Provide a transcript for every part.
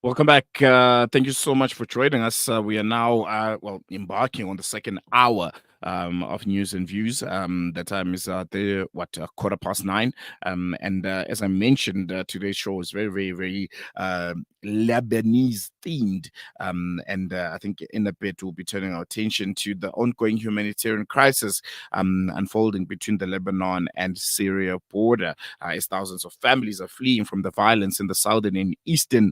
Welcome back. Thank you so much for joining us. We are now, embarking on the second hour of news and views. The time is 9:15. And as I mentioned, today's show is very, very, very Lebanese themed. And I think in a bit we'll be turning our attention to the ongoing humanitarian crisis unfolding between the Lebanon and Syria border, as thousands of families are fleeing from the violence in the southern and eastern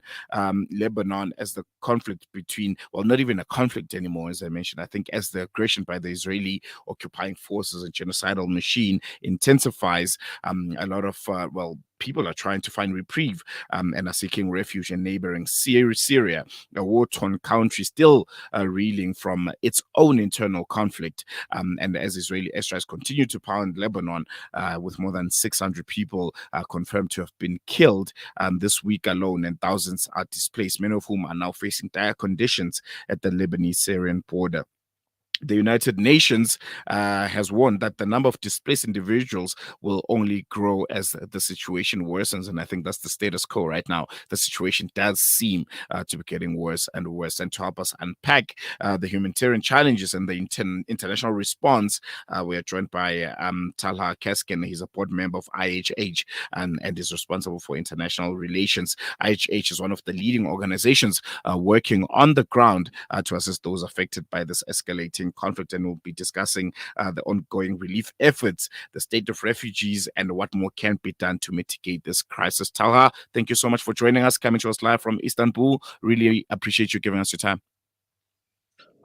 Lebanon, as the conflict between, well, not even a conflict anymore, as I mentioned, I think as the aggression by the Israeli occupying forces and genocidal machine intensifies. A lot of, people are trying to find reprieve and are seeking refuge in neighboring Syria, a war-torn country still reeling from its own internal conflict. And as Israeli airstrikes continue to pound Lebanon, with more than 600 people confirmed to have been killed this week alone, and thousands are displaced, many of whom are now facing dire conditions at the Lebanese-Syrian border. The United Nations has warned that the number of displaced individuals will only grow as the situation worsens. And I think that's the status quo right now. The situation does seem to be getting worse and worse. And to help us unpack the humanitarian challenges and the international response, we are joined by Talha Keskin. He's a board member of IHH and is responsible for international relations. IHH is one of the leading organizations working on the ground to assist those affected by this escalating conflict, and we'll be discussing the ongoing relief efforts, the state of refugees, and what more can be done to mitigate this crisis. Talha, thank you so much for joining us, coming to us live from Istanbul. Really appreciate you giving us your time.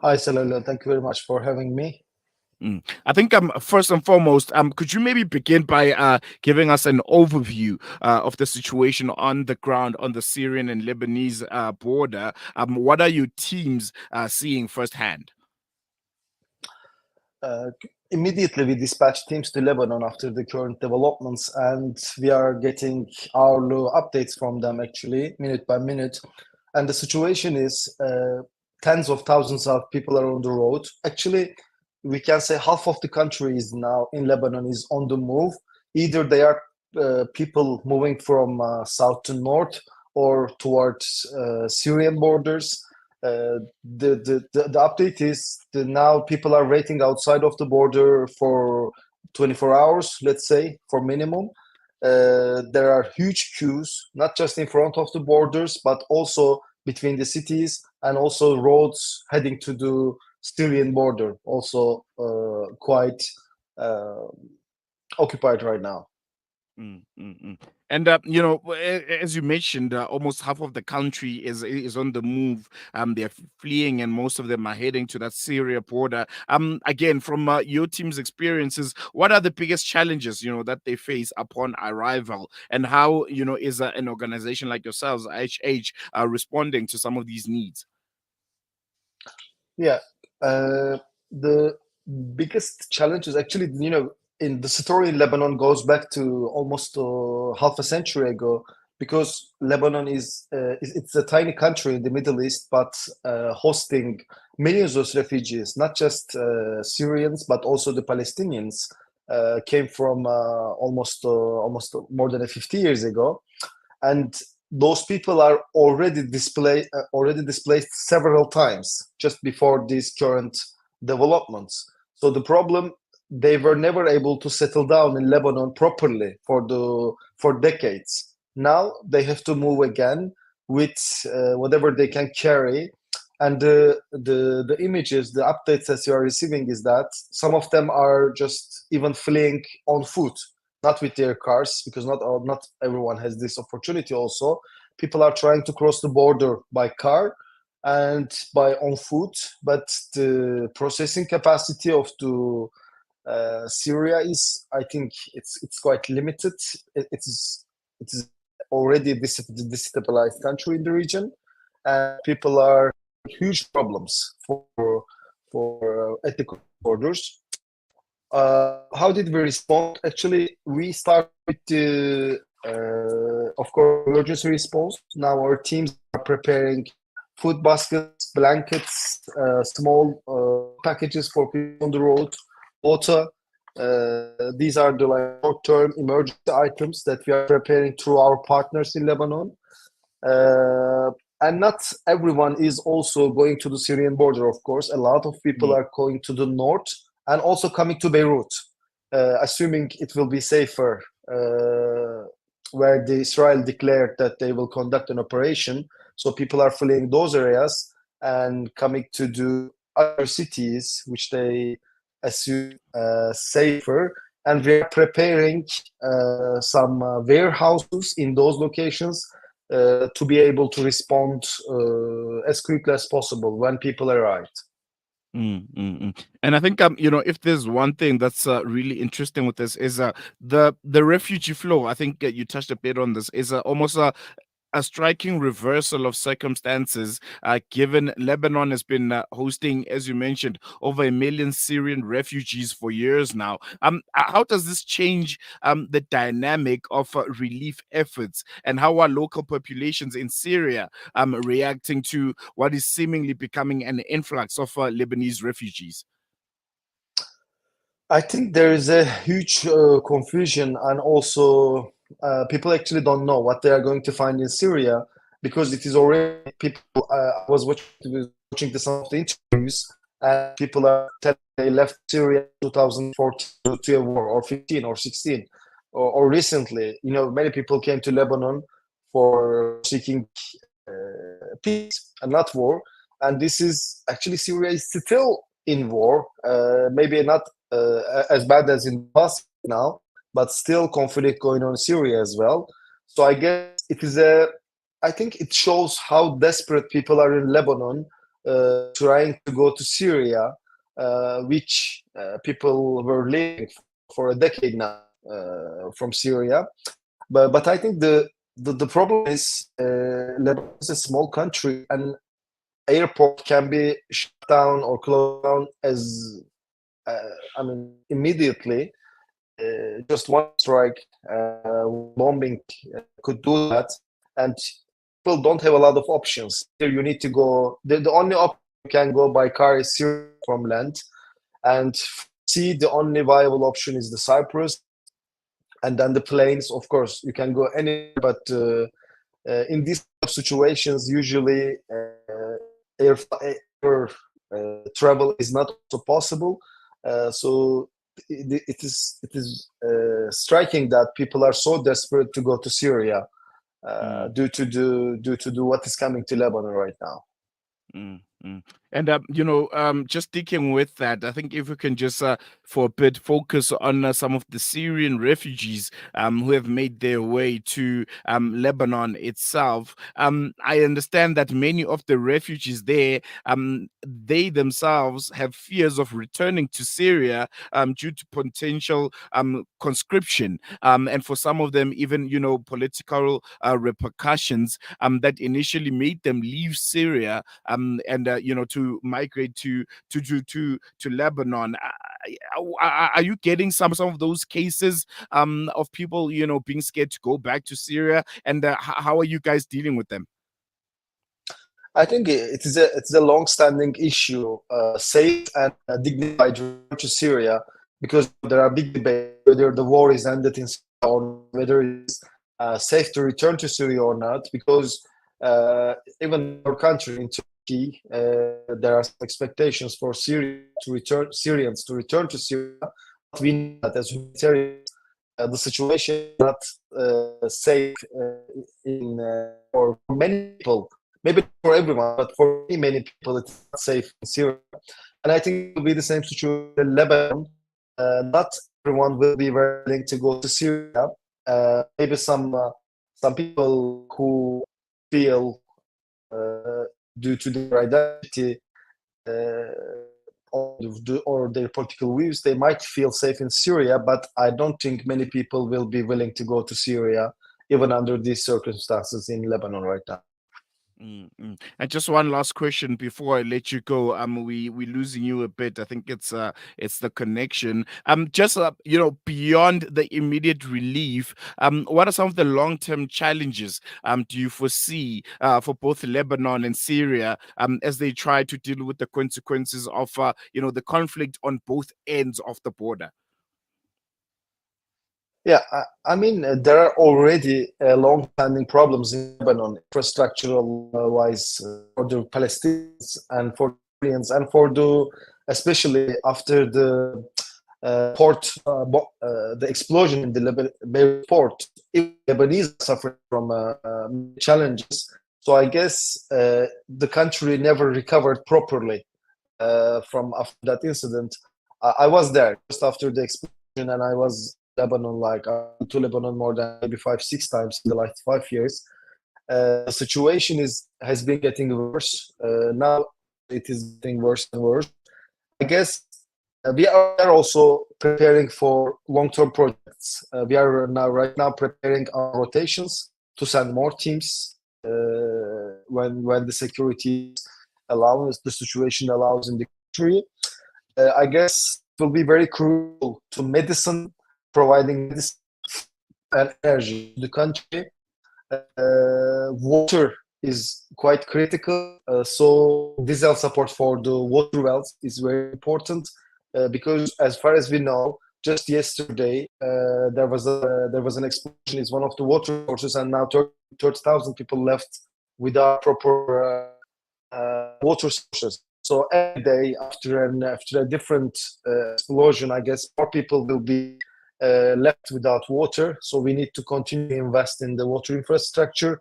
Hi, Salala. Thank you very much for having me. I think first and foremost, could you maybe begin by giving us an overview of the situation on the ground on the Syrian and Lebanese border? What are your teams seeing firsthand? Immediately, we dispatched teams to Lebanon after the current developments, and we are getting our updates from them actually, minute by minute. And the situation is tens of thousands of people are on the road. Actually, we can say half of the country is now in Lebanon is on the move. Either they are people moving from south to north or towards Syrian borders. The update is that now people are waiting outside of the border for 24 hours, let's say, for minimum. There are huge queues, not just in front of the borders, but also between the cities, and also roads heading to the Syrian border, also quite occupied right now. And as you mentioned, almost half of the country is on the move. They're fleeing, and most of them are heading to that Syria border. Again, from your team's experiences, what are the biggest challenges that they face upon arrival, and how is an organization like yourselves, IHH, responding to some of these needs? Yeah, the biggest challenge is actually in the story in Lebanon goes back to almost half a century ago, because Lebanon it's a tiny country in the Middle East, but hosting millions of refugees, not just Syrians, but also the Palestinians came from almost more than 50 years ago, and those people are already displaced several times just before these current developments. So the problem, they were never able to settle down in Lebanon properly for decades. Now they have to move again with whatever they can carry. And the images, the updates that you are receiving is that some of them are just even fleeing on foot, not with their cars, because not everyone has this opportunity. Also, people are trying to cross the border by car and by on foot, but the processing capacity of the Syria is, I think, it's quite limited. It is already a destabilized country in the region, and people are huge problems for at the borders. How did we respond? Actually, we start with the, of course, emergency response. Now our teams are preparing food baskets, blankets, small packages for people on the road, water, These are the like short-term emergency items that we are preparing through our partners in Lebanon. Uh, and not everyone is also going to the Syrian border, of course. A lot of people Mm, are going to the north and also coming to Beirut, assuming it will be safer, where the Israel declared that they will conduct an operation. So people are fleeing those areas and coming to do other cities, which they assume safer. And we are preparing some warehouses in those locations to be able to respond as quickly as possible when people arrive. And I think if there's one thing that's really interesting with this is the refugee flow. I think you touched a bit on this. Is almost a striking reversal of circumstances, given Lebanon has been hosting, as you mentioned, over 1 million Syrian refugees for years now. How does this change the dynamic of relief efforts, and how are local populations in Syria reacting to what is seemingly becoming an influx of Lebanese refugees? I think there is a huge confusion, and also people actually don't know what they are going to find in Syria because it is already people. I was watching some of the interviews, and people are telling they left Syria in 2014 to a war, or 15 or 16, or recently. You know, many people came to Lebanon for seeking peace and not war. And this is actually Syria is still in war, maybe not as bad as in the past now, but still conflict going on in Syria as well. So I guess it is I think it shows how desperate people are in Lebanon, trying to go to Syria, which people were leaving for a decade now from Syria. But I think the problem is Lebanon is a small country, and airport can be shut down or closed down as I mean immediately. Just one strike, bombing could do that, and people don't have a lot of options. Here you need to go. The only option you can go by car is Syria from land, and see the only viable option is the Cyprus, and then the planes. Of course, you can go anywhere, but in these situations, usually air travel is not also possible. So it is striking that people are so desperate to go to Syria due to what is coming to Lebanon right now. Mm, mm. And just sticking with that, I think if we can just for a bit focus on some of the Syrian refugees who have made their way to Lebanon itself. I understand that many of the refugees there, they themselves have fears of returning to Syria due to potential conscription, and for some of them, even political repercussions that initially made them leave Syria and to migrate to Lebanon. Are you getting some of those cases of people being scared to go back to Syria, and how are you guys dealing with them? I think it is a long-standing issue, safe and dignified return to Syria, because there are big debates whether the war is ended in Syria or whether it is safe to return to Syria or not. Because even in our country, in Turkey, there are some expectations for Syrians to return to Syria. But we know that as humanitarians, the situation is not safe for many people. Maybe not for everyone, but for many people, it's not safe in Syria. And I think it will be the same situation in Lebanon. Not everyone will be willing to go to Syria. Maybe some people who feel uh, due to their identity or their political views, they might feel safe in Syria. But I don't think many people will be willing to go to Syria, even under these circumstances in Lebanon right now. And just one last question before I let you go. We losing you a bit. I think it's the connection. Just beyond the immediate relief, what are some of the long term challenges do you foresee for both Lebanon and Syria as they try to deal with the consequences of the conflict on both ends of the border? Yeah, I mean, there are already long-standing problems in Lebanon, infrastructural wise, for the Palestinians and for Syrians, and for the, especially after the the explosion in the Beirut port. Even Lebanese are suffering from challenges. So I guess the country never recovered properly from after that incident. I was there just after the explosion, and I was Lebanon, like I've been to Lebanon more than maybe 5, 6 times in the last 5 years. The situation has been getting worse. Now it is getting worse and worse. I guess we are also preparing for long-term projects. We are right now preparing our rotations to send more teams when the security allows, the situation allows in the country. I guess it will be very crucial to medicine, providing medicine and energy to the country. Water is quite critical, so diesel support for the water wells is very important because, as far as we know, just yesterday there was an explosion. It's one of the water sources, and now 30,000 people left without proper water sources. So every day after a different explosion, I guess more people will be left without water. So we need to continue to invest in the water infrastructure.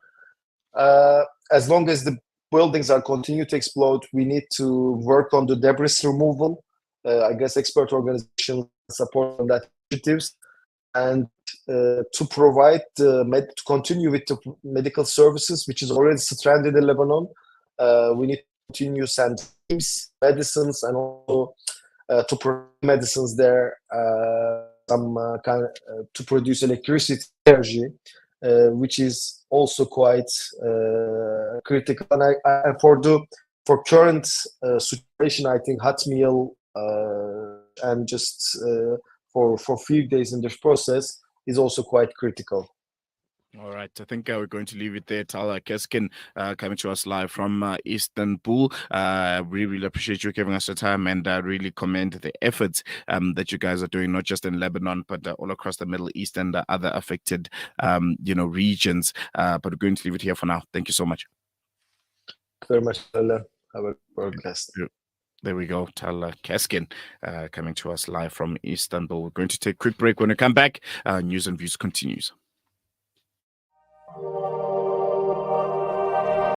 As long as the buildings are continue to explode, we need to work on the debris removal. I guess expert organizations support on that initiatives, and to provide to continue with the medical services, which is already stranded in Lebanon. We need to continue send teams, medicines, and also to produce medicines there, some kind to produce electricity energy, which is also quite critical. And for current situation, I think hot meal and just for few days in this process is also quite critical. All right, I think we're going to leave it there. Talha Keskin coming to us live from Istanbul. We really appreciate you giving us the time, and really commend the efforts that you guys are doing, not just in Lebanon, but all across the Middle East and the other affected, regions. But we're going to leave it here for now. Thank you so much. Thank you very much, Talha. Have a broadcast. There we go, Talha Keskin coming to us live from Istanbul. We're going to take a quick break. When we come back, News and Views continues.